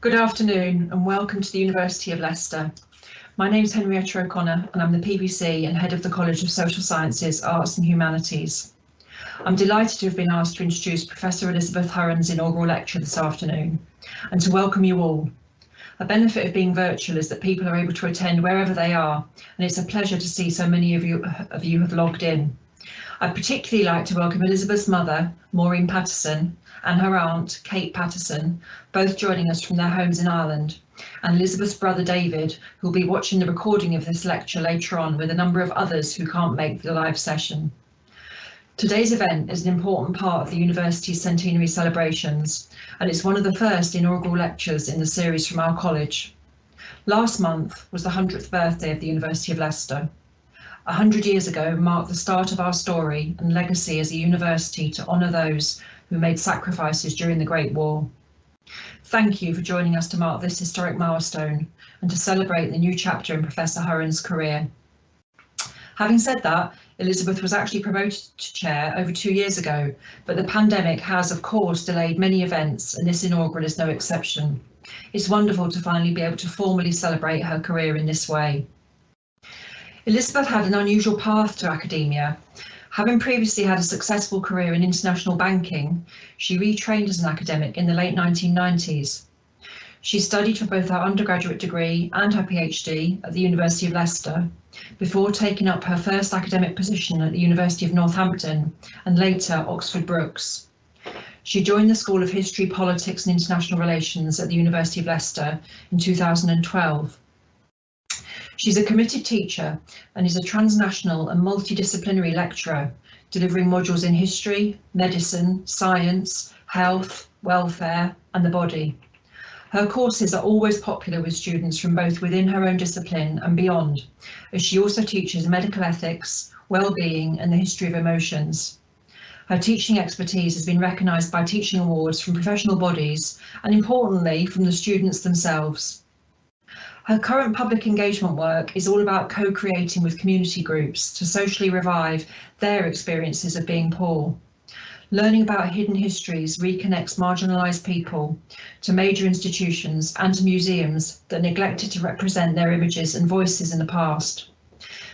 Good afternoon and welcome to the University of Leicester. My name is Henrietta O'Connor and I'm the PVC and Head of the College of Social Sciences, Arts and Humanities. I'm delighted to have been asked to introduce Professor Elizabeth Hurren's inaugural lecture this afternoon and to welcome you all. A benefit of being virtual is that people are able to attend wherever they are, and it's a pleasure to see so many of you have logged in. I'd particularly like to welcome Elizabeth's mother, Maureen Patterson, and her aunt, Kate Patterson, both joining us from their homes in Ireland, and Elizabeth's brother David, who will be watching the recording of this lecture later on with a number of others who can't make the live session. Today's event is an important part of the university's centenary celebrations, and it's one of the first inaugural lectures in the series from our college. Last month was the 100th birthday of the University of Leicester. 100 years ago marked the start of our story and legacy as a university to honour those who made sacrifices during the Great War. Thank you for joining us to mark this historic milestone and to celebrate the new chapter in Professor Hurren's career. Having said that, Elizabeth was actually promoted to chair over 2 years ago, but the pandemic has of course delayed many events and this inaugural is no exception. It's wonderful to finally be able to formally celebrate her career in this way. Elizabeth had an unusual path to academia. Having previously had a successful career in international banking, she retrained as an academic in the late 1990s. She studied for both her undergraduate degree and her PhD at the University of Leicester, before taking up her first academic position at the University of Northampton and later Oxford Brookes. She joined the School of History, Politics and International Relations at the University of Leicester in 2012. She's a committed teacher and is a transnational and multidisciplinary lecturer, delivering modules in history, medicine, science, health, welfare and the body. Her courses are always popular with students from both within her own discipline and beyond, as she also teaches medical ethics, well-being and the history of emotions. Her teaching expertise has been recognised by teaching awards from professional bodies and importantly from the students themselves. Her current public engagement work is all about co-creating with community groups to socially revive their experiences of being poor. Learning about hidden histories reconnects marginalised people to major institutions and to museums that neglected to represent their images and voices in the past.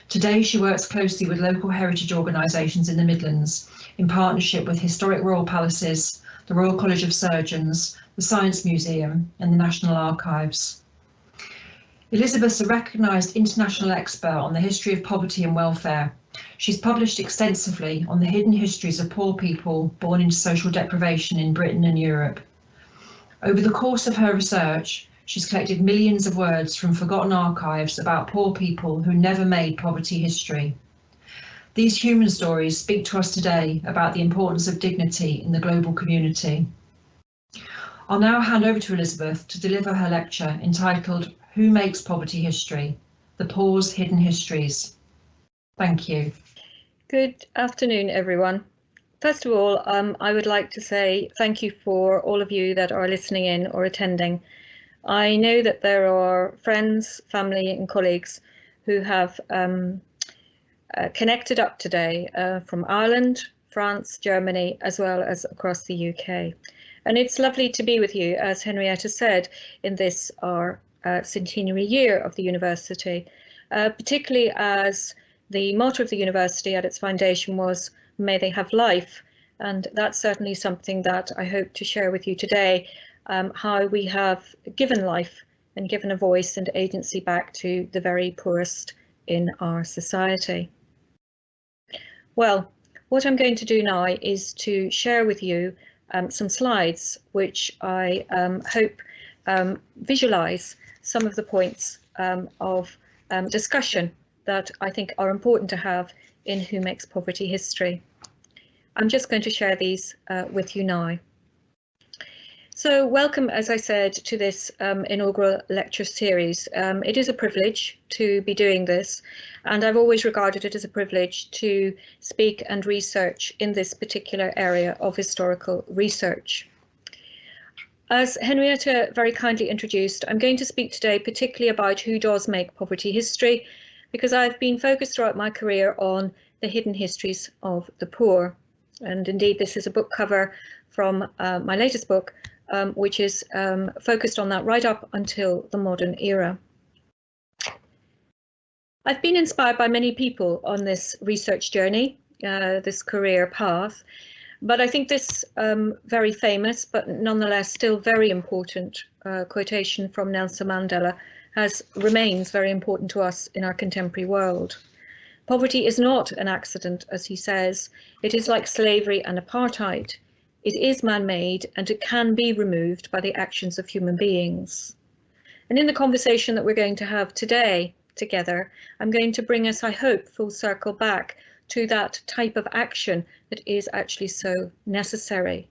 Today she works closely with local heritage organisations in the Midlands in partnership with historic royal palaces, the Royal College of Surgeons, the Science Museum and the National Archives. Elizabeth's a recognised international expert on the history of poverty and welfare. She's published extensively on the hidden histories of poor people born into social deprivation in Britain and Europe. Over the course of her research, she's collected millions of words from forgotten archives about poor people who never made poverty history. These human stories speak to us today about the importance of dignity in the global community. I'll now hand over to Elizabeth to deliver her lecture entitled Who Makes Poverty History? The Poor's Hidden Histories. Thank you. Good afternoon, everyone. First of all, I would like to say thank you for all of you that are listening in or attending. I know that there are friends, family and colleagues who have connected up today from Ireland, France, Germany, as well as across the UK. And it's lovely to be with you, as Henrietta said, in this our centenary year of the university, particularly as the motto of the university at its foundation was, "May they have life." And that's certainly something that I hope to share with you today, how we have given life and given a voice and agency back to the very poorest in our society. Well, what I'm going to do now is to share with you some slides which I hope visualise some of the points of discussion that I think are important to have in Who Makes Poverty History. I'm just going to share these with you now. So welcome, as I said, to this inaugural lecture series. It is a privilege to be doing this, and I've always regarded it as a privilege to speak and research in this particular area of historical research. As Henrietta very kindly introduced, I'm going to speak today particularly about who does make poverty history, because I've been focused throughout my career on the hidden histories of the poor. And indeed, this is a book cover from my latest book, which is focused on that right up until the modern era. I've been inspired by many people on this research journey, this career path, but I think this very famous, but nonetheless still very important quotation from Nelson Mandela remains very important to us in our contemporary world. Poverty is not an accident, as he says. It is like slavery and apartheid. It is man-made and it can be removed by the actions of human beings. And in the conversation that we're going to have today together, I'm going to bring us, I hope, full circle back to that type of action that is actually so necessary.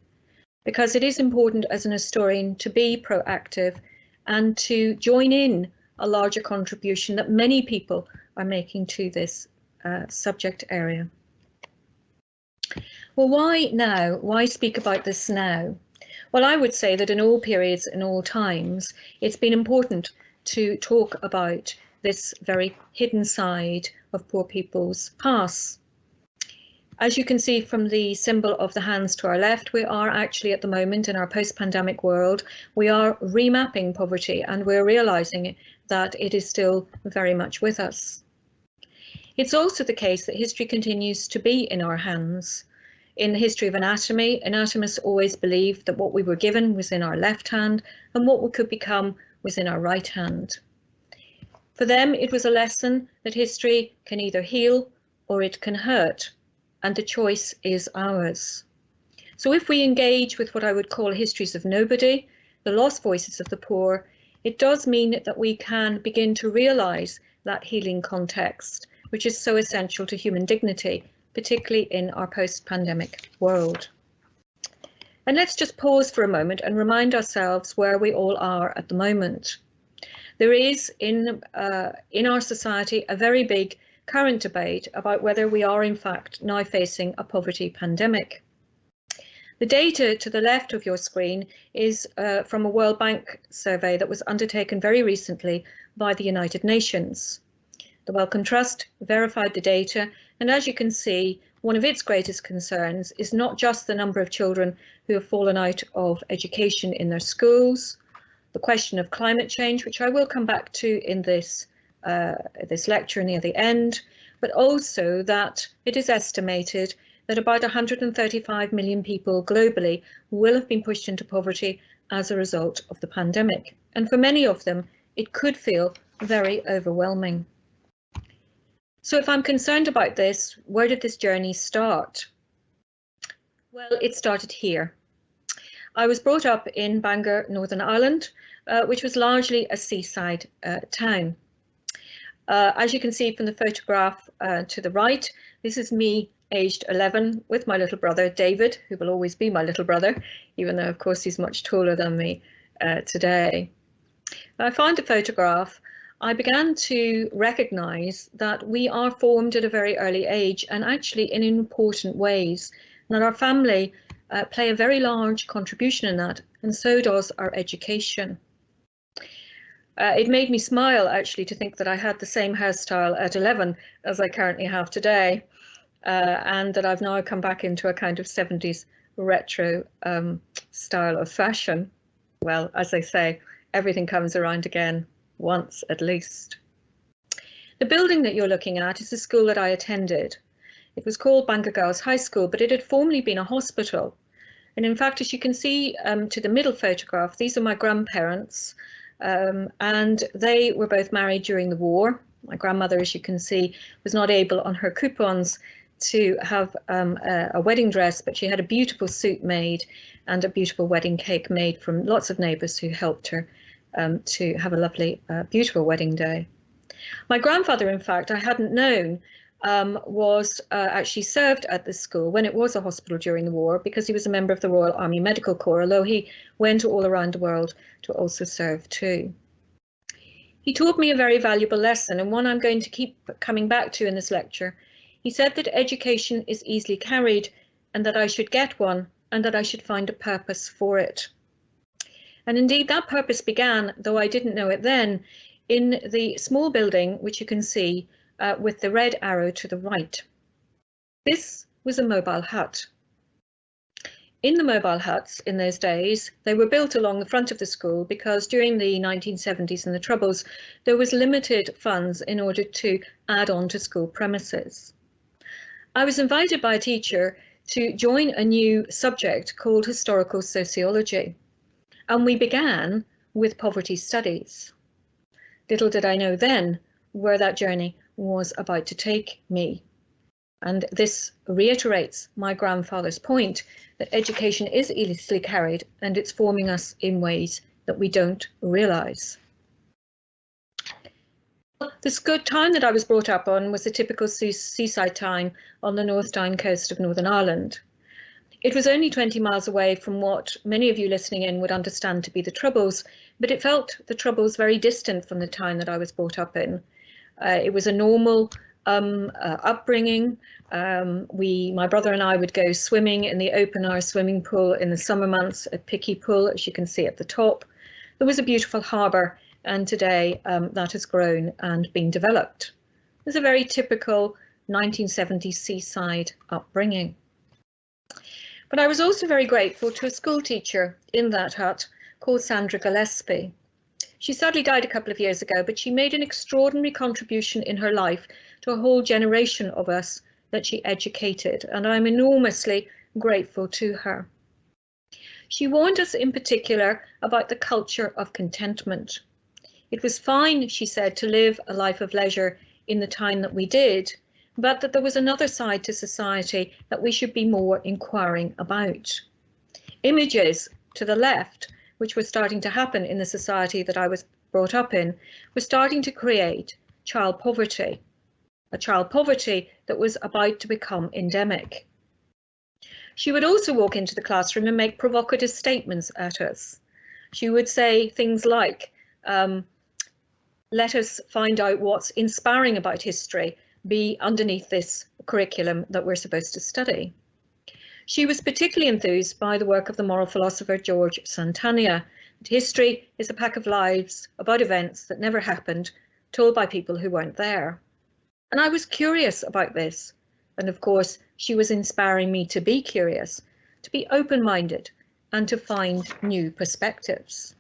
Because it is important as an historian to be proactive and to join in a larger contribution that many people are making to this subject area. Well, why now? Why speak about this now? Well, I would say that in all periods, in all times, it's been important to talk about this very hidden side of poor people's past. As you can see from the symbol of the hands to our left, we are actually at the moment in our post-pandemic world, we are remapping poverty and we're realising that it is still very much with us. It's also the case that history continues to be in our hands. In the history of anatomy, anatomists always believed that what we were given was in our left hand and what we could become was in our right hand. For them, it was a lesson that history can either heal or it can hurt, and the choice is ours. So if we engage with what I would call histories of nobody, the lost voices of the poor, it does mean that we can begin to realise that healing context, which is so essential to human dignity, particularly in our post-pandemic world. And let's just pause for a moment and remind ourselves where we all are at the moment. There is in our society a very big current debate about whether we are in fact now facing a poverty pandemic. The data to the left of your screen is from a World Bank survey that was undertaken very recently by the United Nations. The Wellcome Trust verified the data, and as you can see, one of its greatest concerns is not just the number of children who have fallen out of education in their schools, the question of climate change, which I will come back to in this lecture near the end, but also that it is estimated that about 135 million people globally will have been pushed into poverty as a result of the pandemic. And for many of them, it could feel very overwhelming. So if I'm concerned about this, where did this journey start? Well, it started here. I was brought up in Bangor, Northern Ireland, which was largely a seaside town. As you can see from the photograph to the right, this is me aged 11 with my little brother David, who will always be my little brother, even though of course he's much taller than me today. When I found the photograph, I began to recognise that we are formed at a very early age and actually in important ways, and that our family play a very large contribution in that, and so does our education. It made me smile actually to think that I had the same hairstyle at 11 as I currently have today, and that I've now come back into a kind of 70s retro style of fashion. Well, as I say, everything comes around again, once at least. The building that you're looking at is the school that I attended. It was called Bangor Girls High School, but it had formerly been a hospital. And in fact, as you can see to the middle photograph, these are my grandparents, and they were both married during the war. My grandmother, as you can see, was not able on her coupons to have a wedding dress, but she had a beautiful suit made and a beautiful wedding cake made from lots of neighbours who helped her to have a lovely, beautiful wedding day. My grandfather, in fact, I hadn't known, was actually served at this school when it was a hospital during the war, because he was a member of the Royal Army Medical Corps, although he went all around the world to also serve too. He taught me a very valuable lesson, and one I'm going to keep coming back to in this lecture. He said that education is easily carried and that I should get one and that I should find a purpose for it. And indeed that purpose began, though I didn't know it then, in the small building which you can see with the red arrow to the right. This was a mobile hut. in the mobile huts in those days, they were built along the front of the school because during the 1970s and the Troubles, there was limited funds in order to add on to school premises. I was invited by a teacher to join a new subject called historical sociology, and we began with poverty studies. Little did I know then where that journey was about to take me. And this reiterates my grandfather's point that education is easily carried and it's forming us in ways that we don't realise. This good town that I was brought up on was a typical seaside town on the North Down coast of Northern Ireland. It was only 20 miles away from what many of you listening in would understand to be the Troubles, but it felt the Troubles very distant from the town that I was brought up in. It was a normal upbringing. My brother and I would go swimming in the open air swimming pool in the summer months at Picky Pool, as you can see at the top. There was a beautiful harbour, and today that has grown and been developed. It was a very typical 1970s seaside upbringing. But I was also very grateful to a school teacher in that hut called Sandra Gillespie. She sadly died a couple of years ago, but she made an extraordinary contribution in her life to a whole generation of us that she educated, and I'm enormously grateful to her. She warned us in particular about the culture of contentment. It was fine, she said, to live a life of leisure in the time that we did, but that there was another side to society that we should be more inquiring about. Images to the left, which was starting to happen in the society that I was brought up in, was starting to create child poverty, a child poverty that was about to become endemic. She would also walk into the classroom and make provocative statements at us. She would say things like, let us find out what's inspiring about history, be underneath this curriculum that we're supposed to study. She was particularly enthused by the work of the moral philosopher George Santayana, that history is a pack of lies about events that never happened, told by people who weren't there. And I was curious about this. And of course, she was inspiring me to be curious, to be open-minded, and to find new perspectives.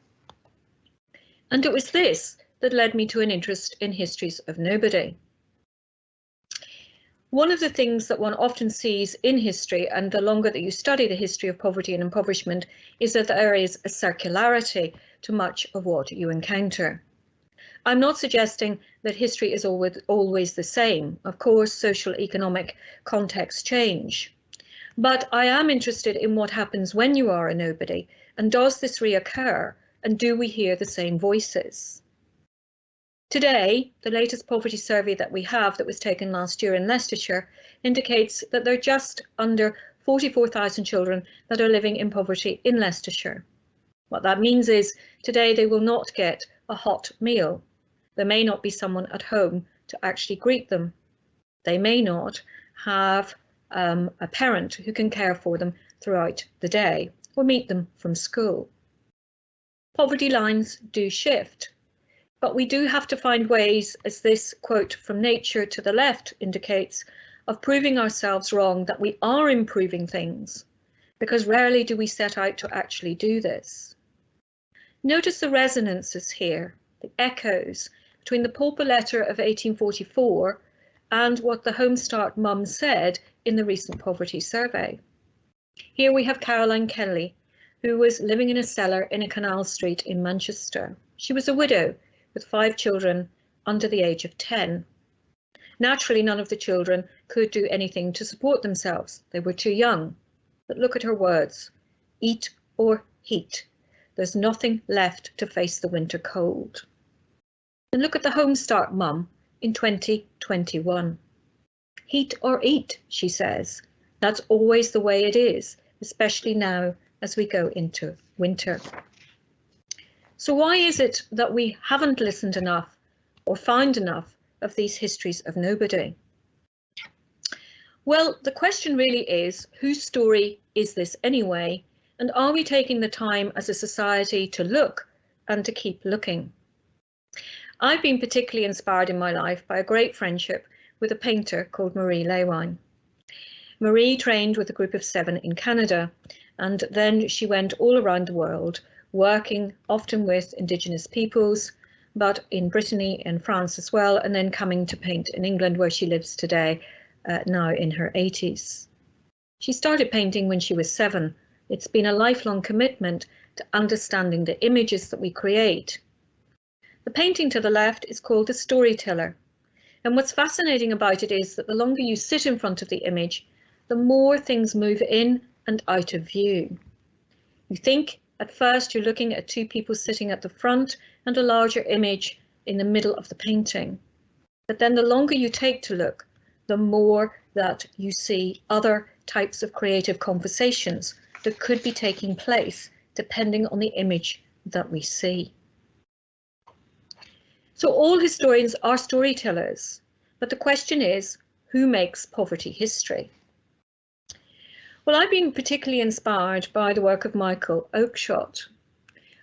And it was this that led me to an interest in histories of nobody. One of the things that one often sees in history, and the longer that you study the history of poverty and impoverishment, is that there is a circularity to much of what you encounter. I'm not suggesting that history is always the same. Of course, social economic contexts change. But I am interested in what happens when you are a nobody, and does this reoccur, and do we hear the same voices? Today, the latest poverty survey that we have that was taken last year in Leicestershire indicates that there are just under 44,000 children that are living in poverty in Leicestershire. What that means is today they will not get a hot meal. There may not be someone at home to actually greet them. They may not have a parent who can care for them throughout the day or meet them from school. Poverty lines do shift. But we do have to find ways, as this quote from Nature to the left indicates, of proving ourselves wrong that we are improving things, because rarely do we set out to actually do this. Notice the resonances here, the echoes between the pauper letter of 1844 and what the Home Start mum said in the recent poverty survey. Here we have Caroline Kelly, who was living in a cellar in a canal street in Manchester. She was a widow with 5 children under the age of 10. Naturally, none of the children could do anything to support themselves. They were too young. But look at her words, eat or heat. There's nothing left to face the winter cold. And look at the Home Start mum in 2021. Heat or eat, she says. That's always the way it is, especially now as we go into winter. So why is it that we haven't listened enough or found enough of these histories of nobody? Well, the question really is, whose story is this anyway? And are we taking the time as a society to look and to keep looking? I've been particularly inspired in my life by a great friendship with a painter called Marie Lewine. Marie trained with a group of 7 in Canada, And then she went all around the world, working often with Indigenous peoples, but in Brittany and France as well, and then coming to paint in England, where she lives today, now in her 80s. She started painting when she was 7. It's been a lifelong commitment to understanding the images that we create. The painting to the left is called The Storyteller. And what's fascinating about it is that the longer you sit in front of the image, the more things move in and out of view. You think at first you're looking at 2 people sitting at the front and a larger image in the middle of the painting. But then the longer you take to look, the more that you see other types of creative conversations that could be taking place depending on the image that we see. So all historians are storytellers, but the question is, who makes poverty history? Well, I've been particularly inspired by the work of Michael Oakeshott.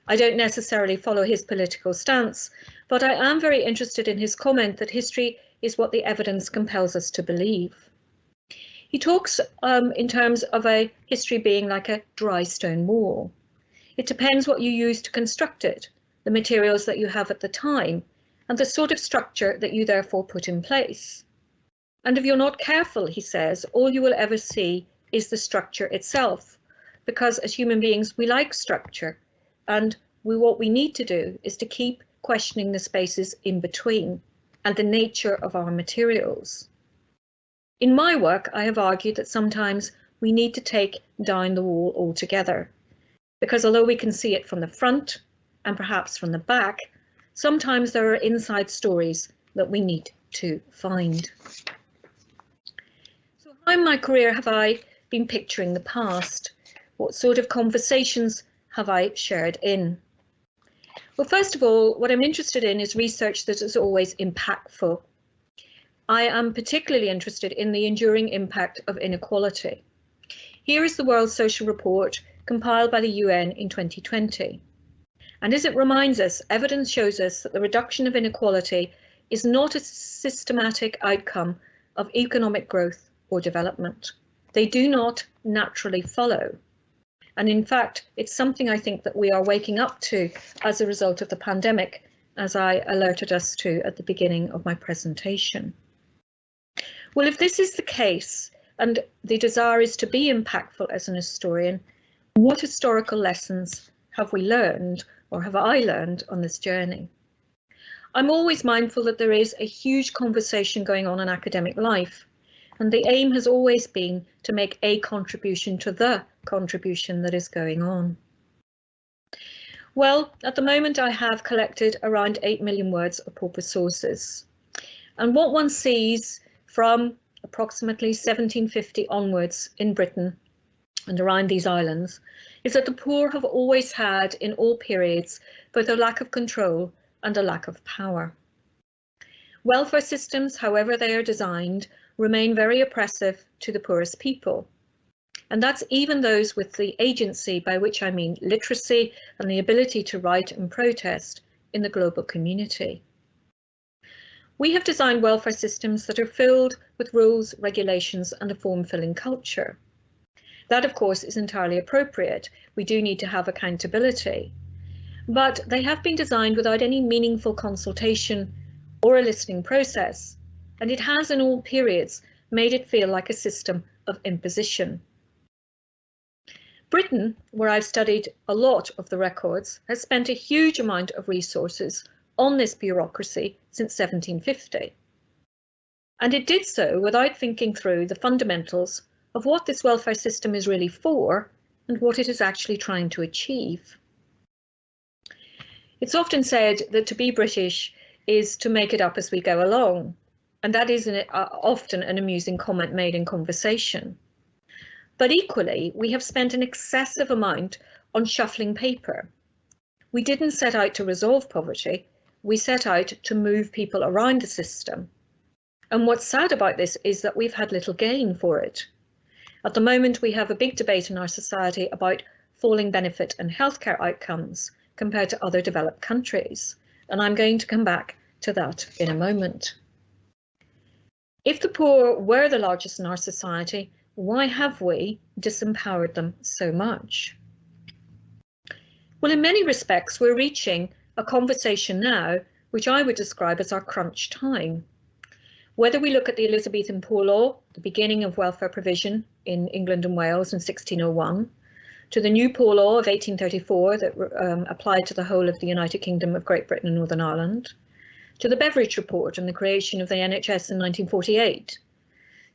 I don't necessarily follow his political stance, but I am very interested in his comment that history is what the evidence compels us to believe. He talks in terms of a history being like a dry stone wall. It depends what you use to construct it, the materials that you have at the time, and the sort of structure that you therefore put in place. And if you're not careful, he says, all you will ever see is the structure itself, because as human beings we like structure, and what we need to do is to keep questioning the spaces in between and the nature of our materials. In my work, I have argued that sometimes we need to take down the wall altogether, because although we can see it from the front and perhaps from the back, sometimes there are inside stories that we need to find. So how in my career have I been picturing the past? What sort of conversations have I shared in? Well, first of all, what I'm interested in is research that is always impactful. I am particularly interested in the enduring impact of inequality. Here is the World Social Report compiled by the UN in 2020. And as it reminds us, evidence shows us that the reduction of inequality is not a systematic outcome of economic growth or development. They do not naturally follow. And in fact, it's something I think that we are waking up to as a result of the pandemic, as I alerted us to at the beginning of my presentation. Well, if this is the case, and the desire is to be impactful as an historian, what historical lessons have we learned, or have I learned on this journey? I'm always mindful that there is a huge conversation going on in academic life, and the aim has always been to make a contribution to the contribution that is going on. Well, at the moment I have collected around 8 million words of pauper sources, and what one sees from approximately 1750 onwards in Britain and around these islands is that the poor have always had, in all periods, both a lack of control and a lack of power. Welfare systems, however they are designed, remain very oppressive to the poorest people. And that's even those with the agency, by which I mean literacy and the ability to write and protest in the global community. We have designed welfare systems that are filled with rules, regulations, and a form-filling culture. That, of course, is entirely appropriate. We do need to have accountability, but they have been designed without any meaningful consultation or a listening process, and it has in all periods made it feel like a system of imposition. Britain, where I've studied a lot of the records, has spent a huge amount of resources on this bureaucracy since 1750. And it did so without thinking through the fundamentals of what this welfare system is really for and what it is actually trying to achieve. It's often said that to be British is to make it up as we go along, and that is often an amusing comment made in conversation. But equally, we have spent an excessive amount on shuffling paper. We didn't set out to resolve poverty, we set out to move people around the system. And what's sad about this is that we've had little gain for it. At the moment, we have a big debate in our society about falling benefit and healthcare outcomes compared to other developed countries. And I'm going to come back to that in a moment. If the poor were the largest in our society, Why have we disempowered them so much? Well, in many respects, we're reaching a conversation now which I would describe as our crunch time. Whether we look at the Elizabethan Poor Law, the beginning of welfare provision in England and Wales in 1601, to the new Poor Law of 1834 that applied to the whole of the United Kingdom of Great Britain and Northern Ireland, to the Beveridge Report and the creation of the NHS in 1948,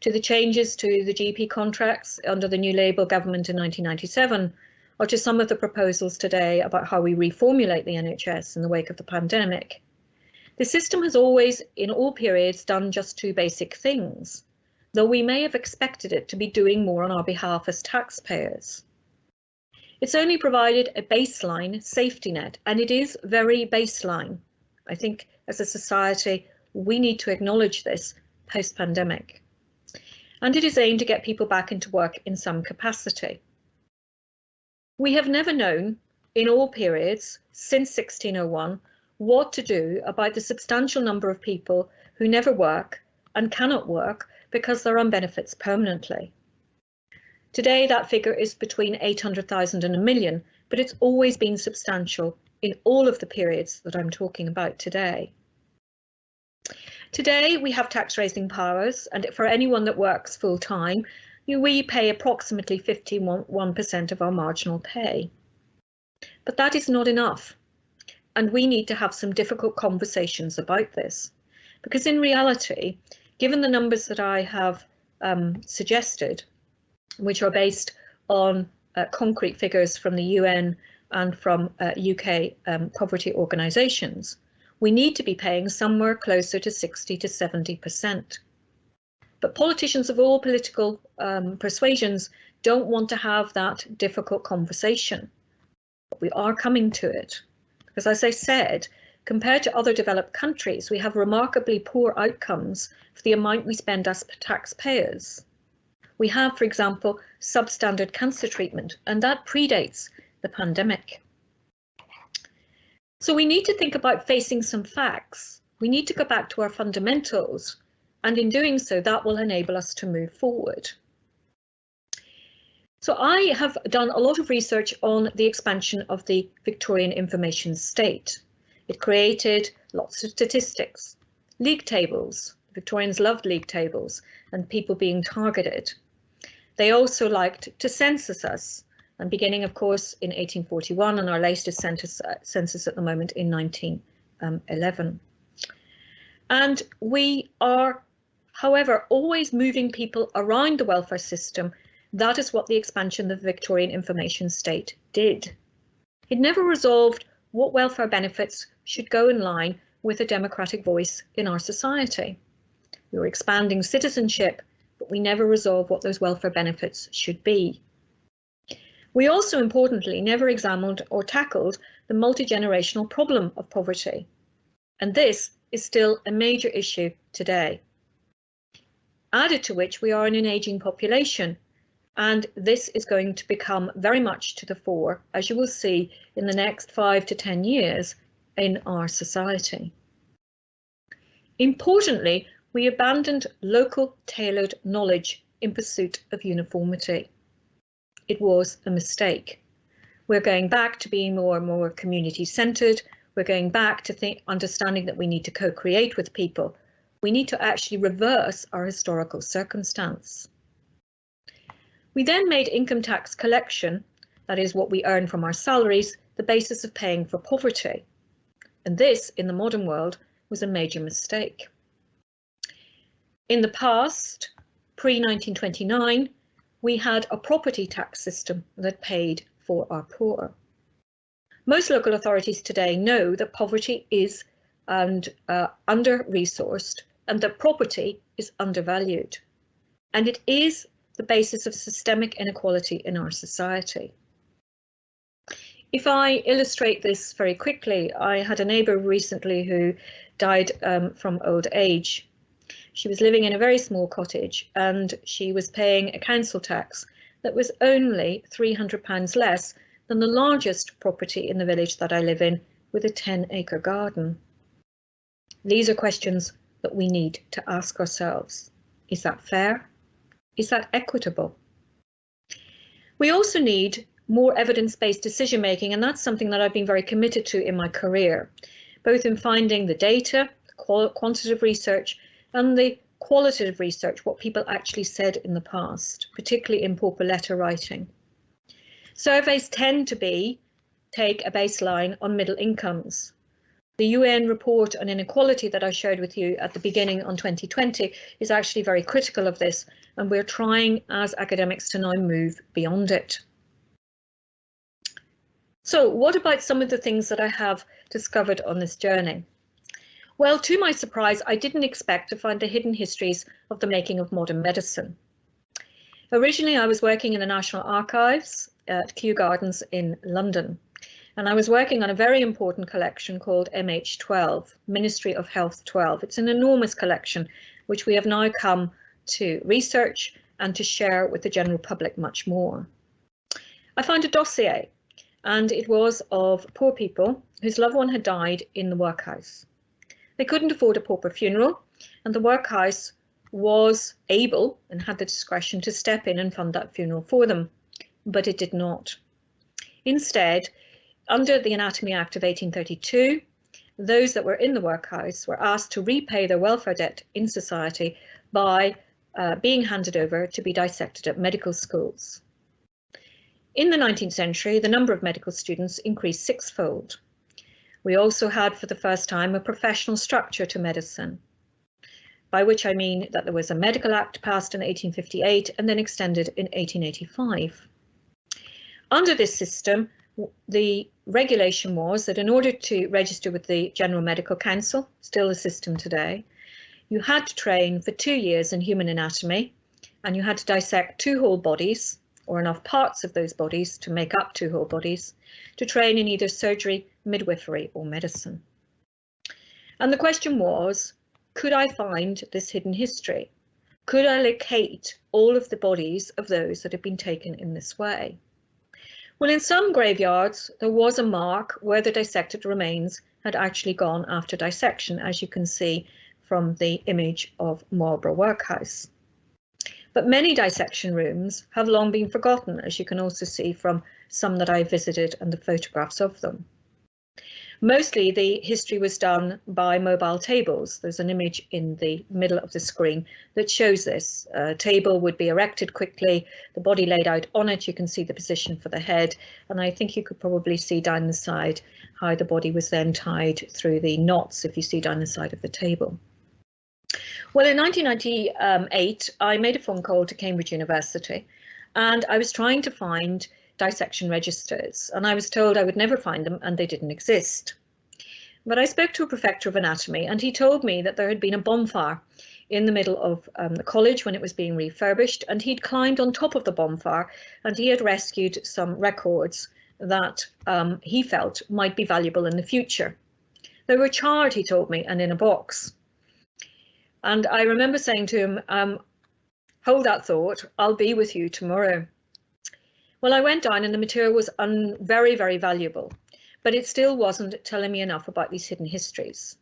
to the changes to the GP contracts under the new Labour government in 1997, or to some of the proposals today about how we reformulate the NHS in the wake of the pandemic. The system has always, in all periods, done just two basic things, though we may have expected it to be doing more on our behalf as taxpayers. It's only provided a baseline safety net, and it is very baseline. I think as a society, we need to acknowledge this post-pandemic. And it is aimed to get people back into work in some capacity. We have never known, in all periods, since 1601, what to do about the substantial number of people who never work and cannot work because they're on benefits permanently. Today, that figure is between 800,000 and 1 million, but it's always been substantial in all of the periods that I'm talking about today. Today, we have tax raising powers, and for anyone that works full time, we pay approximately 51% of our marginal pay. But that is not enough. And we need to have some difficult conversations about this, because in reality, given the numbers that I have suggested, which are based on concrete figures from the UN and from UK poverty organisations, we need to be paying somewhere closer to 60 to 70%. But politicians of all political persuasions don't want to have that difficult conversation. But we are coming to it. Because as I said, compared to other developed countries, we have remarkably poor outcomes for the amount we spend as taxpayers. We have, for example, substandard cancer treatment, and that predates the pandemic. So we need to think about facing some facts. We need to go back to our fundamentals, and in doing so, that will enable us to move forward. So I have done a lot of research on the expansion of the Victorian information state. It created lots of statistics, league tables. Victorians loved league tables and people being targeted. They also liked to census us, and beginning, of course, in 1841 and our latest census at the moment in 1911. And we are, however, always moving people around the welfare system. That is what the expansion of the Victorian information state did. It never resolved what welfare benefits should go in line with a democratic voice in our society. We were expanding citizenship, but we never resolved what those welfare benefits should be. We also, importantly, never examined or tackled the multi-generational problem of poverty. And this is still a major issue today. Added to which, we are in an ageing population, and this is going to become very much to the fore, as you will see in the next 5 to 10 years in our society. Importantly, we abandoned local tailored knowledge in pursuit of uniformity. It was a mistake. We're going back to being more and more community-centred. We're going back to understanding that we need to co-create with people. We need to actually reverse our historical circumstance. We then made income tax collection, that is what we earn from our salaries, the basis of paying for poverty. And this, in the modern world, was a major mistake. In the past, pre-1929, we had a property tax system that paid for our poor. Most local authorities today know that poverty is under-resourced and that property is undervalued. And it is the basis of systemic inequality in our society. If I illustrate this very quickly, I had a neighbour recently who died from old age. She was living in a very small cottage and she was paying a council tax that was only £300 less than the largest property in the village that I live in, with a 10-acre garden. These are questions that we need to ask ourselves. Is that fair? Is that equitable? We also need more evidence-based decision-making, and that's something that I've been very committed to in my career, both in finding the data, quantitative research, and the qualitative research, what people actually said in the past, particularly in paper letter writing. Surveys tend to take a baseline on middle incomes. The UN report on inequality that I shared with you at the beginning on 2020 is actually very critical of this, and we're trying as academics to now move beyond it. So what about some of the things that I have discovered on this journey? Well, to my surprise, I didn't expect to find the hidden histories of the making of modern medicine. Originally, I was working in the National Archives at Kew Gardens in London, and I was working on a very important collection called MH12, Ministry of Health 12. It's an enormous collection, which we have now come to research and to share with the general public much more. I found a dossier, and it was of poor people whose loved one had died in the workhouse. They couldn't afford a pauper funeral, and the workhouse was able and had the discretion to step in and fund that funeral for them, but it did not. Instead, under the Anatomy Act of 1832, those that were in the workhouse were asked to repay their welfare debt in society by being handed over to be dissected at medical schools. In the 19th century, the number of medical students increased sixfold. We also had, for the first time, a professional structure to medicine, by which I mean that there was a Medical Act passed in 1858 and then extended in 1885. Under this system, the regulation was that in order to register with the General Medical Council, still a system today, you had to train for 2 years in human anatomy, and you had to dissect 2 whole bodies, or enough parts of those bodies to make up 2 whole bodies, to train in either surgery, midwifery or medicine. And the question was, could I find this hidden history? Could I locate all of the bodies of those that had been taken in this way? Well, in some graveyards, there was a mark where the dissected remains had actually gone after dissection, as you can see from the image of Marlborough Workhouse. But many dissection rooms have long been forgotten, as you can also see from some that I visited and the photographs of them. Mostly the history was done by mobile tables. There's an image in the middle of the screen that shows this. A table would be erected quickly, the body laid out on it, you can see the position for the head, and I think you could probably see down the side how the body was then tied through the knots if you see down the side of the table. Well, in 1998, I made a phone call to Cambridge University, and I was trying to find dissection registers, and I was told I would never find them and they didn't exist. But I spoke to a professor of anatomy, and he told me that there had been a bonfire in the middle of the college when it was being refurbished, and he'd climbed on top of the bonfire and he had rescued some records that he felt might be valuable in the future. They were charred, he told me, and in a box. And I remember saying to him, hold that thought, I'll be with you tomorrow. Well, I went down and the material was very, very valuable, but it still wasn't telling me enough about these hidden histories.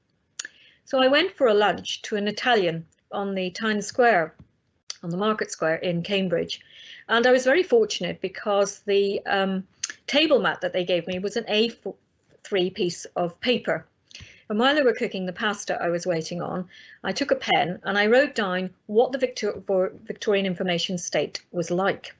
So I went for a lunch to an Italian on the town square, on the market square in Cambridge. And I was very fortunate because the table mat that they gave me was an A3 piece of paper. And while they were cooking the pasta I was waiting on, I took a pen and I wrote down what the Victorian Information State was like.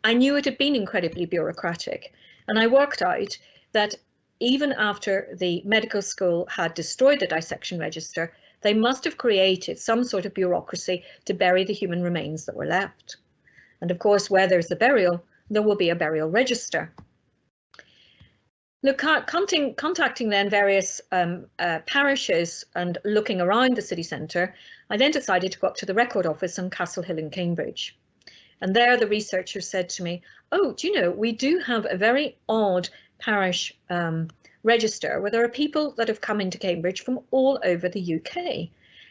I knew it had been incredibly bureaucratic, and I worked out that even after the medical school had destroyed the dissection register, they must have created some sort of bureaucracy to bury the human remains that were left. And of course, where there's a burial, there will be a burial register. Look, contacting then various parishes and looking around the city centre, I then decided to go up to the record office on Castle Hill in Cambridge. And there the researcher said to me, oh, do you know, we do have a very odd parish register where there are people that have come into Cambridge from all over the UK.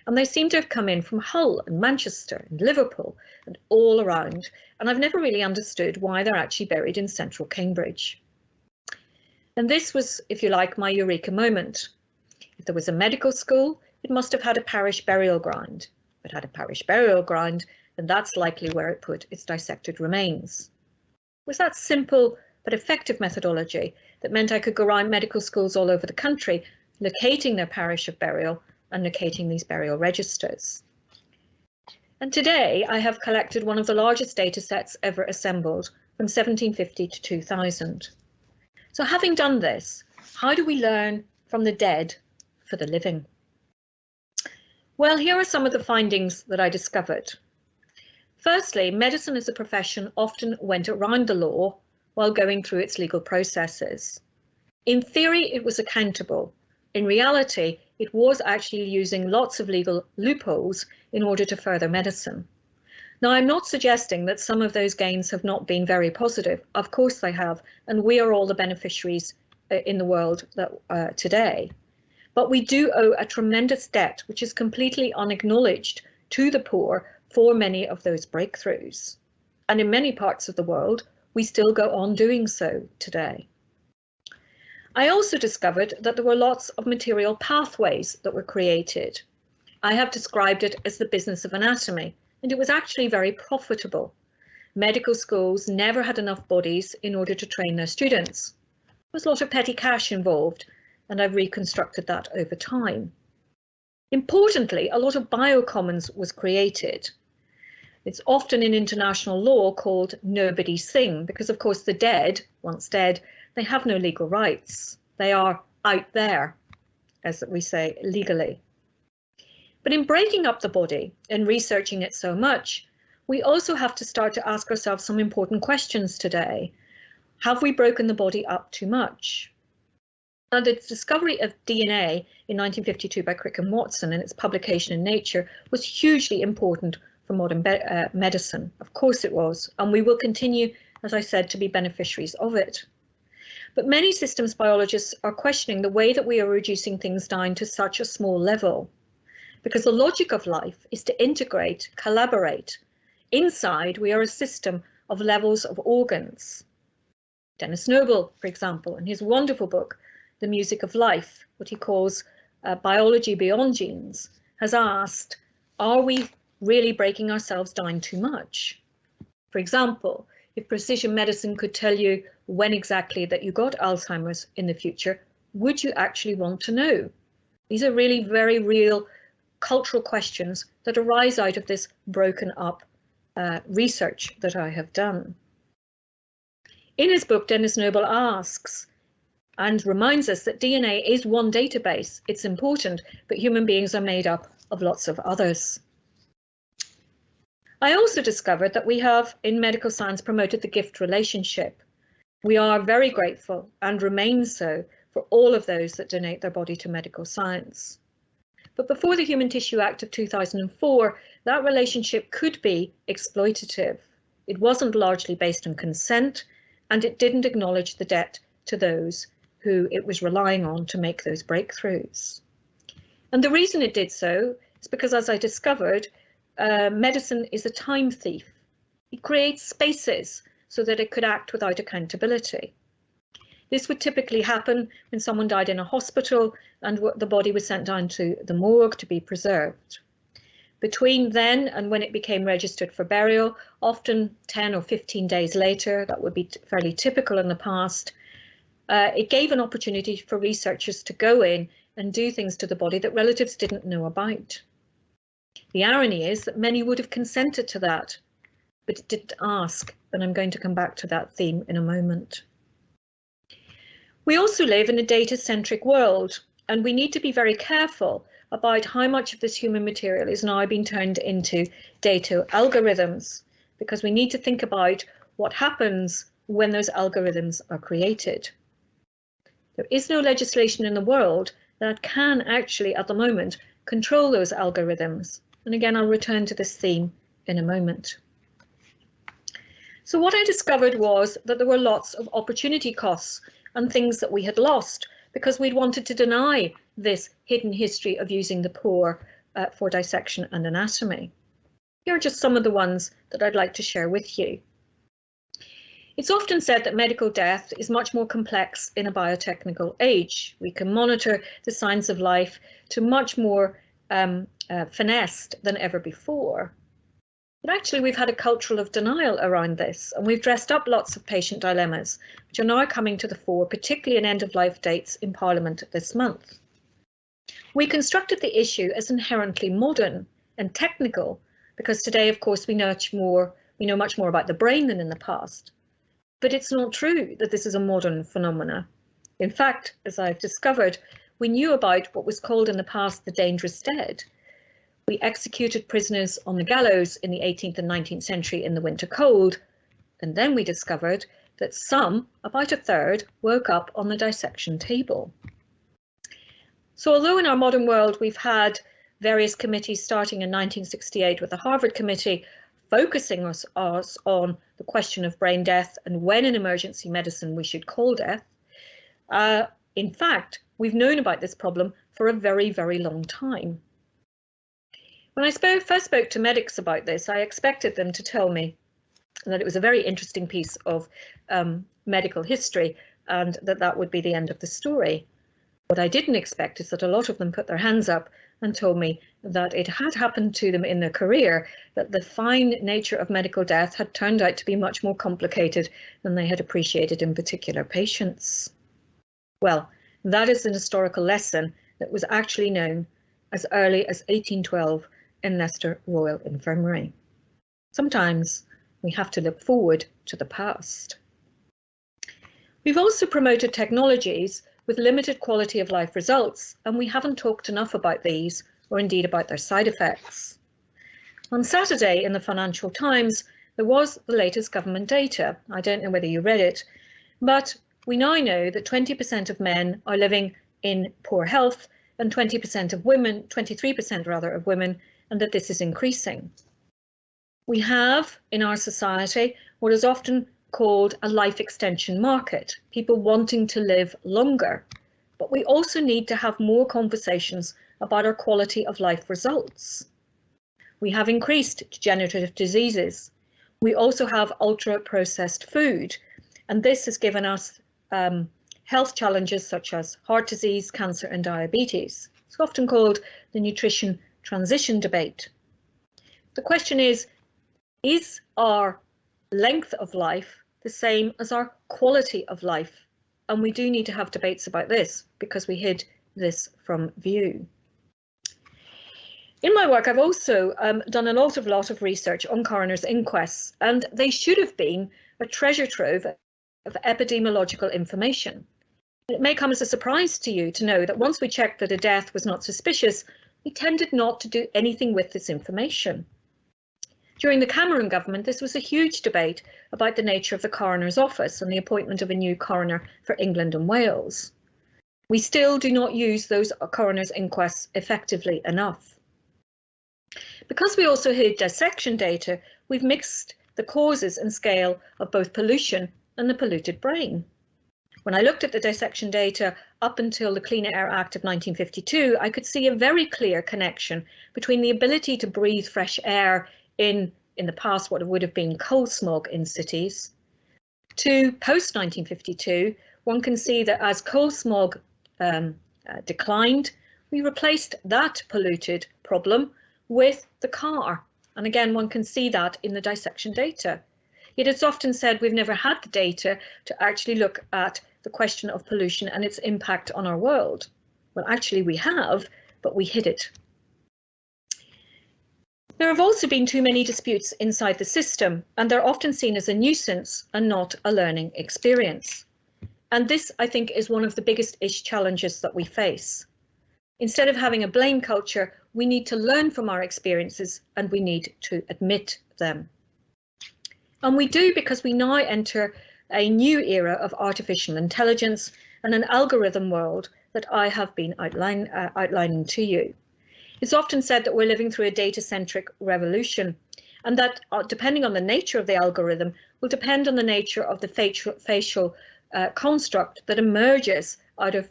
And they seem to have come in from Hull and Manchester and Liverpool and all around. And I've never really understood why they're actually buried in central Cambridge. And this was, if you like, my eureka moment. If there was a medical school, it must have had a parish burial ground. If it had a parish burial ground, and that's likely where it put its dissected remains. It was that simple but effective methodology that meant I could go around medical schools all over the country, locating their parish of burial and locating these burial registers. And today I have collected one of the largest data sets ever assembled from 1750 to 2000. So having done this, how do we learn from the dead for the living? Well, here are some of the findings that I discovered. Firstly, medicine as a profession often went around the law while going through its legal processes. In theory, it was accountable. In reality, it was actually using lots of legal loopholes in order to further medicine. Now, I'm not suggesting that some of those gains have not been very positive. Of course they have, and we are all the beneficiaries in the world that, today. But we do owe a tremendous debt, which is completely unacknowledged, to the poor for many of those breakthroughs. And in many parts of the world, we still go on doing so today. I also discovered that there were lots of material pathways that were created. I have described it as the business of anatomy, and it was actually very profitable. Medical schools never had enough bodies in order to train their students. There was a lot of petty cash involved, and I've reconstructed that over time. Importantly, a lot of biocommons was created. It's often in international law called nobody's thing, because of course the dead, once dead, they have no legal rights. They are out there, as we say, legally. But in breaking up the body and researching it so much, we also have to start to ask ourselves some important questions today. Have we broken the body up too much? Now, the discovery of DNA in 1952 by Crick and Watson and its publication in Nature was hugely important for modern medicine. Of course it was, and we will continue, as I said, to be beneficiaries of it. But many systems biologists are questioning the way that we are reducing things down to such a small level, because the logic of life is to integrate, collaborate. Inside, we are a system of levels of organs. Dennis Noble, for example, in his wonderful book, The Music of Life, what he calls biology beyond genes, has asked, are we really breaking ourselves down too much? For example, if precision medicine could tell you when exactly that you got Alzheimer's in the future, would you actually want to know? These are really very real cultural questions that arise out of this broken up research that I have done. In his book, Dennis Noble asks and reminds us that DNA is one database. It's important, but human beings are made up of lots of others. I also discovered that we have, in medical science, promoted the gift relationship. We are very grateful and remain so for all of those that donate their body to medical science. But before the Human Tissue Act of 2004, that relationship could be exploitative. It wasn't largely based on consent, and it didn't acknowledge the debt to those who it was relying on to make those breakthroughs. And the reason it did so is because, as I discovered, medicine is a time thief. It creates spaces so that it could act without accountability. This would typically happen when someone died in a hospital and the body was sent down to the morgue to be preserved. Between then and when it became registered for burial, often 10 or 15 days later, that would be fairly typical in the past, it gave an opportunity for researchers to go in and do things to the body that relatives didn't know about. The irony is that many would have consented to that, but it didn't ask, and I'm going to come back to that theme in a moment. We also live in a data-centric world, and we need to be very careful about how much of this human material is now being turned into data algorithms, because we need to think about what happens when those algorithms are created. There is no legislation in the world that can actually, at the moment, control those algorithms. And again, I'll return to this theme in a moment. So what I discovered was that there were lots of opportunity costs and things that we had lost because we'd wanted to deny this hidden history of using the poor for dissection and anatomy. Here are just some of the ones that I'd like to share with you. It's often said that medical death is much more complex in a biotechnical age. We can monitor the signs of life to much more finessed than ever before. But actually, we've had a culture of denial around this, and we've dressed up lots of patient dilemmas, which are now coming to the fore, particularly in end-of-life dates in Parliament this month. We constructed the issue as inherently modern and technical, because today, of course, we know much more about the brain than in the past. But it's not true that this is a modern phenomena. In fact, as I've discovered, we knew about what was called in the past the dangerous dead. We executed prisoners on the gallows in the 18th and 19th century in the winter cold, and then we discovered that some, about a third, woke up on the dissection table. So although in our modern world we've had various committees starting in 1968 with the Harvard Committee focusing us on the question of brain death and when in emergency medicine we should call death, in fact, we've known about this problem for a very, very long time. When I first spoke to medics about this, I expected them to tell me that it was a very interesting piece of medical history and that would be the end of the story. What I didn't expect is that a lot of them put their hands up and told me that it had happened to them in their career, that the fine nature of medical death had turned out to be much more complicated than they had appreciated in particular patients. Well, that is an historical lesson that was actually known as early as 1812 in Leicester Royal Infirmary. Sometimes we have to look forward to the past. We've also promoted technologies with limited quality of life results, and we haven't talked enough about these, or indeed about their side effects. On Saturday in the Financial Times, there was the latest government data. I don't know whether you read it, but we now know that 20% of men are living in poor health and 20% of women, 23% rather, of women, and that this is increasing. We have in our society what is often called a life extension market, people wanting to live longer. But we also need to have more conversations about our quality of life results. We have increased degenerative diseases. We also have ultra-processed food, and this has given us health challenges such as heart disease, cancer and diabetes. It's often called the nutrition transition debate. The question is our length of life the same as our quality of life? And we do need to have debates about this because we hid this from view. In my work, I've also done a lot of research on coroner's inquests, and they should have been a treasure trove of epidemiological information. It may come as a surprise to you to know that once we checked that a death was not suspicious, we tended not to do anything with this information. During the Cameron government, this was a huge debate about the nature of the coroner's office and the appointment of a new coroner for England and Wales. We still do not use those coroner's inquests effectively enough. Because we also hid dissection data, we've mixed the causes and scale of both pollution and the polluted brain. When I looked at the dissection data up until the Clean Air Act of 1952, I could see a very clear connection between the ability to breathe fresh air in the past what would have been coal smog in cities, to post 1952. One can see that as coal smog declined, we replaced that polluted problem with the car. And again, one can see that in the dissection data. Yet it's often said we've never had the data to actually look at the question of pollution and its impact on our world. Well, actually we have, but we hid it. There have also been too many disputes inside the system, and they're often seen as a nuisance and not a learning experience. And this, I think, is one of the biggest challenges that we face. Instead of having a blame culture, we need to learn from our experiences and we need to admit them. And we do because we now enter a new era of artificial intelligence and an algorithm world that I have been outlining to you. It's often said that we're living through a data-centric revolution, and that depending on the nature of the algorithm will depend on the nature of the facial construct that emerges out of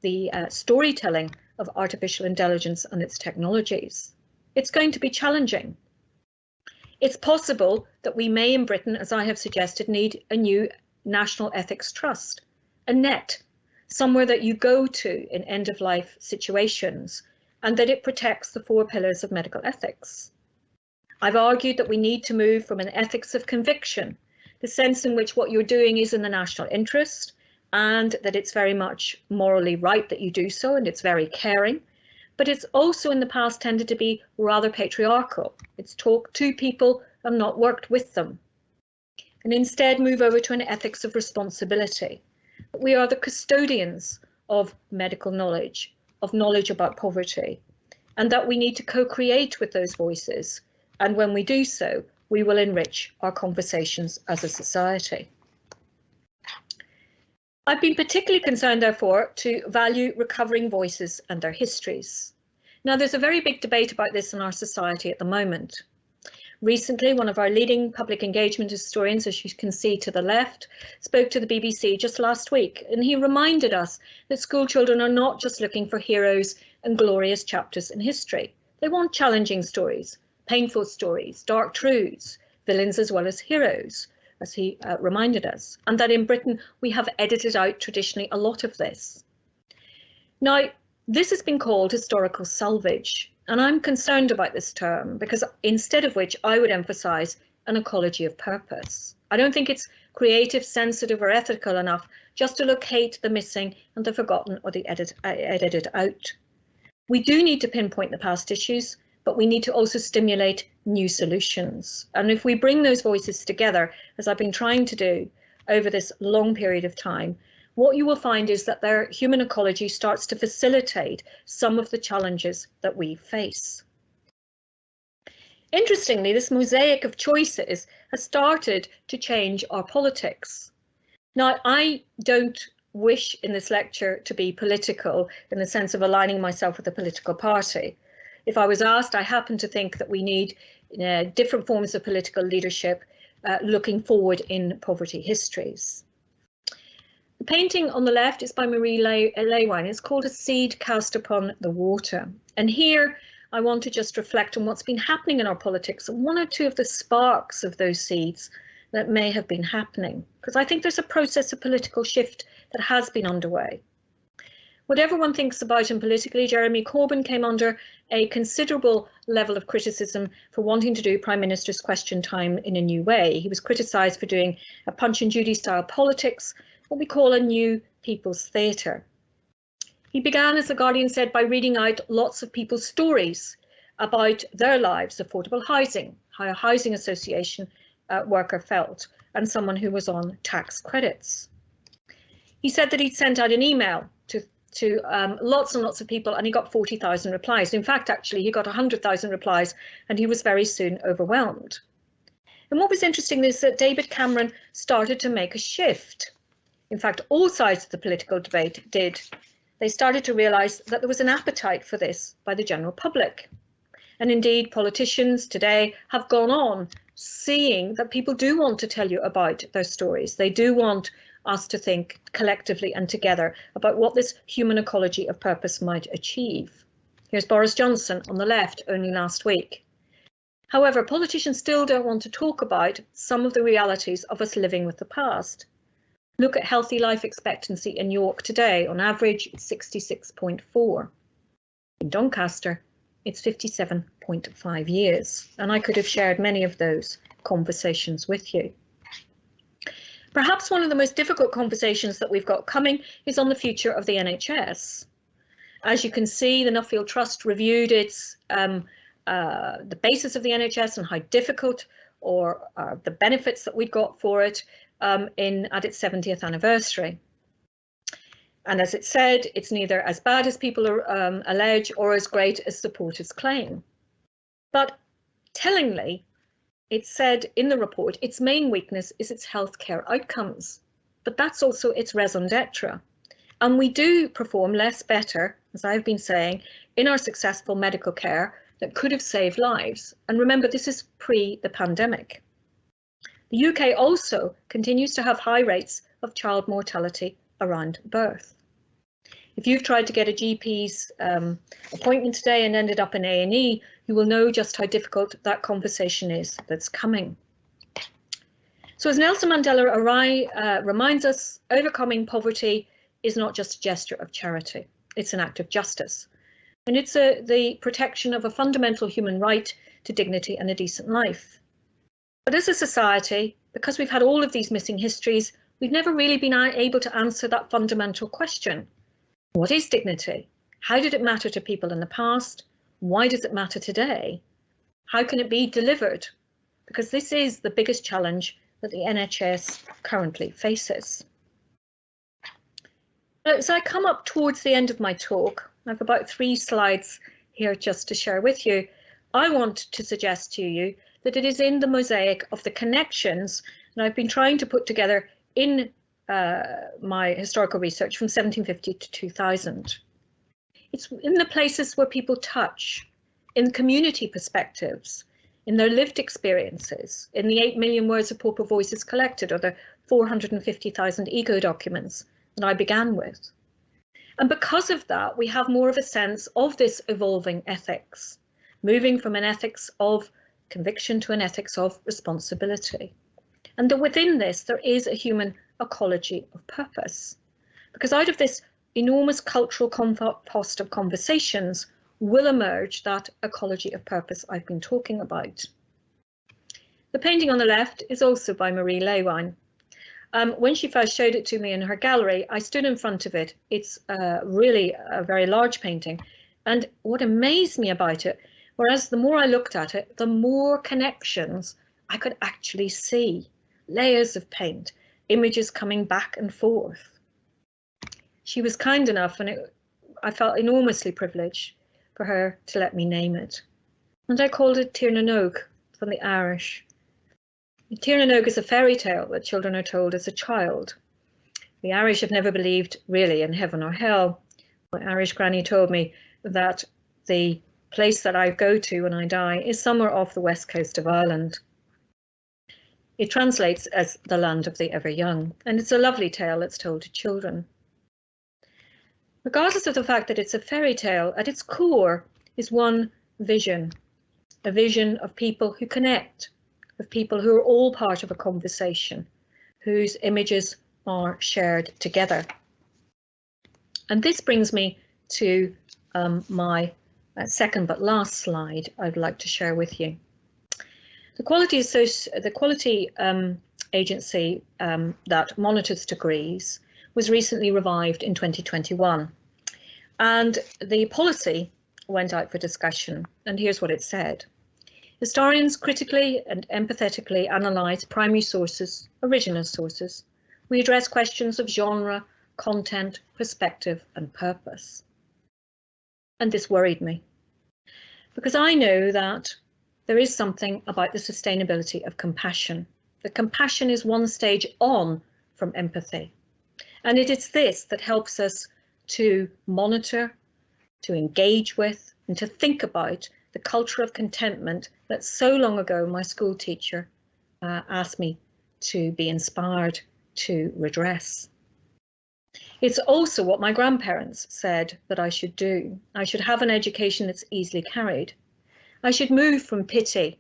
the storytelling of artificial intelligence and its technologies. It's going to be challenging. It's possible that we may in Britain, as I have suggested, need a new national ethics trust, a net, somewhere that you go to in end-of-life situations, and that it protects the 4 pillars of medical ethics. I've argued that we need to move from an ethics of conviction, the sense in which what you're doing is in the national interest and that it's very much morally right that you do so, and it's very caring, but it's also in the past tended to be rather patriarchal. It's talked to people and not worked with them, and instead move over to an ethics of responsibility. We are the custodians of medical knowledge, of knowledge about poverty, and that we need to co-create with those voices. And when we do so, we will enrich our conversations as a society. I've been particularly concerned, therefore, to value recovering voices and their histories. Now, there's a very big debate about this in our society at the moment. Recently, one of our leading public engagement historians, as you can see to the left, spoke to the BBC just last week, and he reminded us that school children are not just looking for heroes and glorious chapters in history. They want challenging stories, painful stories, dark truths, villains as well as heroes, as he reminded us, and that in Britain we have edited out traditionally a lot of this. Now, this has been called historical salvage, and I'm concerned about this term because instead of which I would emphasise an ecology of purpose. I don't think it's creative, sensitive or ethical enough just to locate the missing and the forgotten or the edited out. We do need to pinpoint the past issues, but we need to also stimulate new solutions. And if we bring those voices together, as I've been trying to do over this long period of time, what you will find is that their human ecology starts to facilitate some of the challenges that we face. Interestingly, this mosaic of choices has started to change our politics. Now, I don't wish in this lecture to be political in the sense of aligning myself with a political party. If I was asked, I happen to think that we need different forms of political leadership looking forward in poverty histories. The painting on the left is by Marie Lewine. It's called A Seed Cast Upon the Water. And here I want to just reflect on what's been happening in our politics and one or two of the sparks of those seeds that may have been happening, because I think there's a process of political shift that has been underway. Whatever one thinks about him politically, Jeremy Corbyn came under a considerable level of criticism for wanting to do Prime Minister's Question Time in a new way. He was criticised for doing a Punch and Judy style politics, what we call a new people's theatre. He began, as The Guardian said, by reading out lots of people's stories about their lives, affordable housing, how a housing association worker felt, and someone who was on tax credits. He said that he'd sent out an email to lots and lots of people, and he got 40,000 replies. In fact, actually, he got 100,000 replies, and he was very soon overwhelmed. And what was interesting is that David Cameron started to make a shift. In fact, all sides of the political debate did. They started to realise that there was an appetite for this by the general public. And indeed, politicians today have gone on seeing that people do want to tell you about their stories. They do want us to think collectively and together about what this human ecology of purpose might achieve. Here's Boris Johnson on the left only last week. However, politicians still don't want to talk about some of the realities of us living with the past. Look at healthy life expectancy in York today. On average, it's 66.4. In Doncaster, it's 57.5 years. And I could have shared many of those conversations with you. Perhaps one of the most difficult conversations that we've got coming is on the future of the NHS. As you can see, the Nuffield Trust reviewed its the basis of the NHS and how difficult or the benefits that we'd got for it at its 70th anniversary. And as it said, it's neither as bad as people allege or as great as supporters claim. But tellingly, it said in the report, its main weakness is its healthcare outcomes, but that's also its raison d'etre. And we do perform less better, as I've been saying, in our successful medical care that could have saved lives. And remember, this is pre the pandemic. The UK also continues to have high rates of child mortality around birth. If you've tried to get a GP's appointment today and ended up in A&E, you will know just how difficult that conversation is that's coming. So as Nelson Mandela reminds us, overcoming poverty is not just a gesture of charity, it's an act of justice. And it's the protection of a fundamental human right to dignity and a decent life. But as a society, because we've had all of these missing histories, we've never really been able to answer that fundamental question. What is dignity? How did it matter to people in the past? Why does it matter today? How can it be delivered? Because this is the biggest challenge that the NHS currently faces. As I come up towards the end of my talk, I have about 3 slides here just to share with you. I want to suggest to you that it is in the mosaic of the connections that I've been trying to put together in my historical research from 1750 to 2000. It's in the places where people touch, in community perspectives, in their lived experiences, in the 8 million words of Pauper Voices collected, or the 450,000 ego documents that I began with. And because of that, we have more of a sense of this evolving ethics, moving from an ethics of conviction to an ethics of responsibility. And that within this, there is a human ecology of purpose. Because out of this enormous cultural compost of conversations will emerge that ecology of purpose I've been talking about. The painting on the left is also by Marie Lewijn. When she first showed it to me in her gallery, I stood in front of it. It's really a very large painting. And what amazed me about it, whereas the more I looked at it, the more connections I could actually see. Layers of paint, images coming back and forth. She was kind enough, and I felt enormously privileged for her to let me name it. And I called it Tír na nÓg from the Irish. Tír na nÓg is a fairy tale that children are told as a child. The Irish have never believed really in heaven or hell. My Irish granny told me that the place that I go to when I die is somewhere off the west coast of Ireland. It translates as the land of the ever young, and it's a lovely tale that's told to children. Regardless of the fact that it's a fairy tale, at its core is one vision, a vision of people who connect, of people who are all part of a conversation, whose images are shared together. And this brings me to my second but last slide I'd like to share with you. The quality agency that monitors degrees was recently revived in 2021, and the policy went out for discussion, and here's what it said. Historians critically and empathetically analyse primary sources, original sources. We address questions of genre, content, perspective and purpose. And this worried me, because I know that there is something about the sustainability of compassion. The compassion is one stage on from empathy. And it is this that helps us to monitor, to engage with, and to think about the culture of contentment that so long ago my school teacher asked me to be inspired to redress. It's also what my grandparents said that I should do. I should have an education that's easily carried. I should move from pity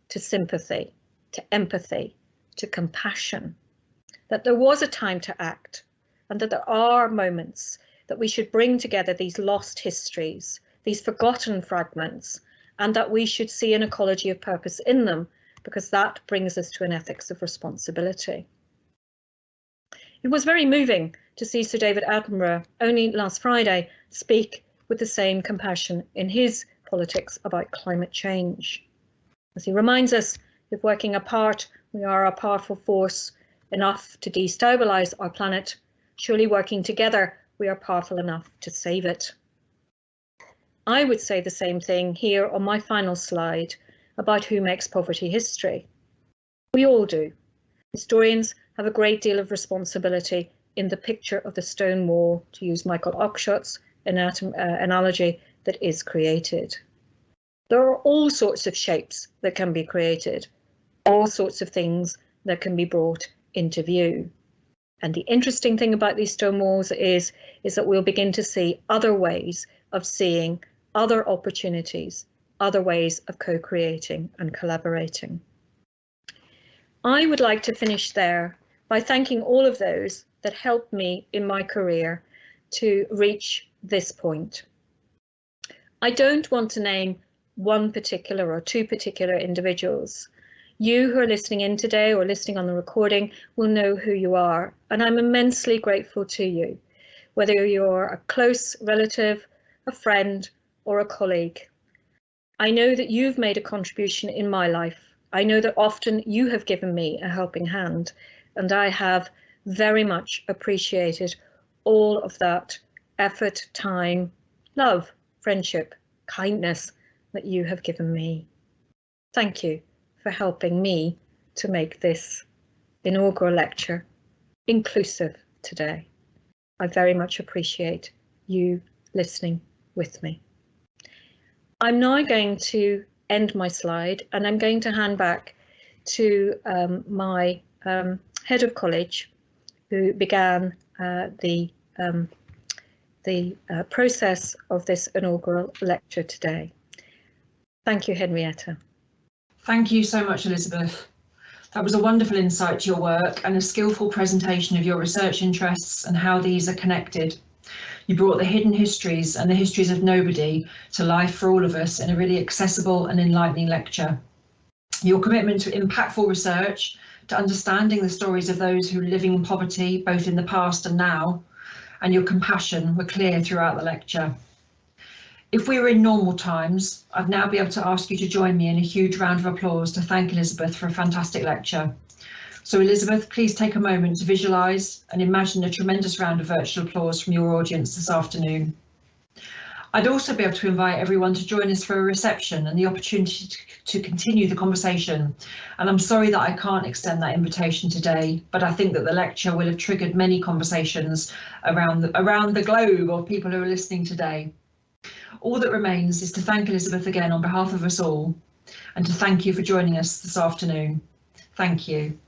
to sympathy, to empathy, to compassion, that there was a time to act, and that there are moments that we should bring together these lost histories, these forgotten fragments, and that we should see an ecology of purpose in them, because that brings us to an ethics of responsibility. It was very moving to see Sir David Attenborough only last Friday speak with the same compassion in his politics about climate change. As he reminds us, if working apart, we are a powerful force enough to destabilise our planet, surely working together, we are powerful enough to save it. I would say the same thing here on my final slide about who makes poverty history. We all do. Historians have a great deal of responsibility in the picture of the stone wall, to use Michael Oxshot's analogy, that is created. There are all sorts of shapes that can be created, all sorts of things that can be brought into view. And the interesting thing about these stone walls is that we'll begin to see other ways of seeing, other opportunities, other ways of co-creating and collaborating. I would like to finish there by thanking all of those that helped me in my career to reach this point. I don't want to name one particular or two particular individuals. You who are listening in today or listening on the recording will know who you are, and I'm immensely grateful to you, whether you're a close relative, a friend, or a colleague. I know that you've made a contribution in my life. I know that often you have given me a helping hand, and I have very much appreciated all of that effort, time, love, friendship, kindness that you have given me. Thank you for helping me to make this inaugural lecture inclusive today. I very much appreciate you listening with me. I'm now going to end my slide, and I'm going to hand back to my head of college, who began the process of this inaugural lecture today. Thank you, Henrietta. Thank you so much, Elizabeth. That was a wonderful insight to your work and a skillful presentation of your research interests and how these are connected. You brought the hidden histories and the histories of nobody to life for all of us in a really accessible and enlightening lecture. Your commitment to impactful research, to understanding the stories of those who are living in poverty, both in the past and now, and your compassion were clear throughout the lecture. If we were in normal times, I'd now be able to ask you to join me in a huge round of applause to thank Elizabeth for a fantastic lecture. So Elizabeth, please take a moment to visualise and imagine a tremendous round of virtual applause from your audience this afternoon. I'd also be able to invite everyone to join us for a reception and the opportunity to continue the conversation. And I'm sorry that I can't extend that invitation today, but I think that the lecture will have triggered many conversations around the globe of people who are listening today. All that remains is to thank Elizabeth again on behalf of us all, and to thank you for joining us this afternoon. Thank you.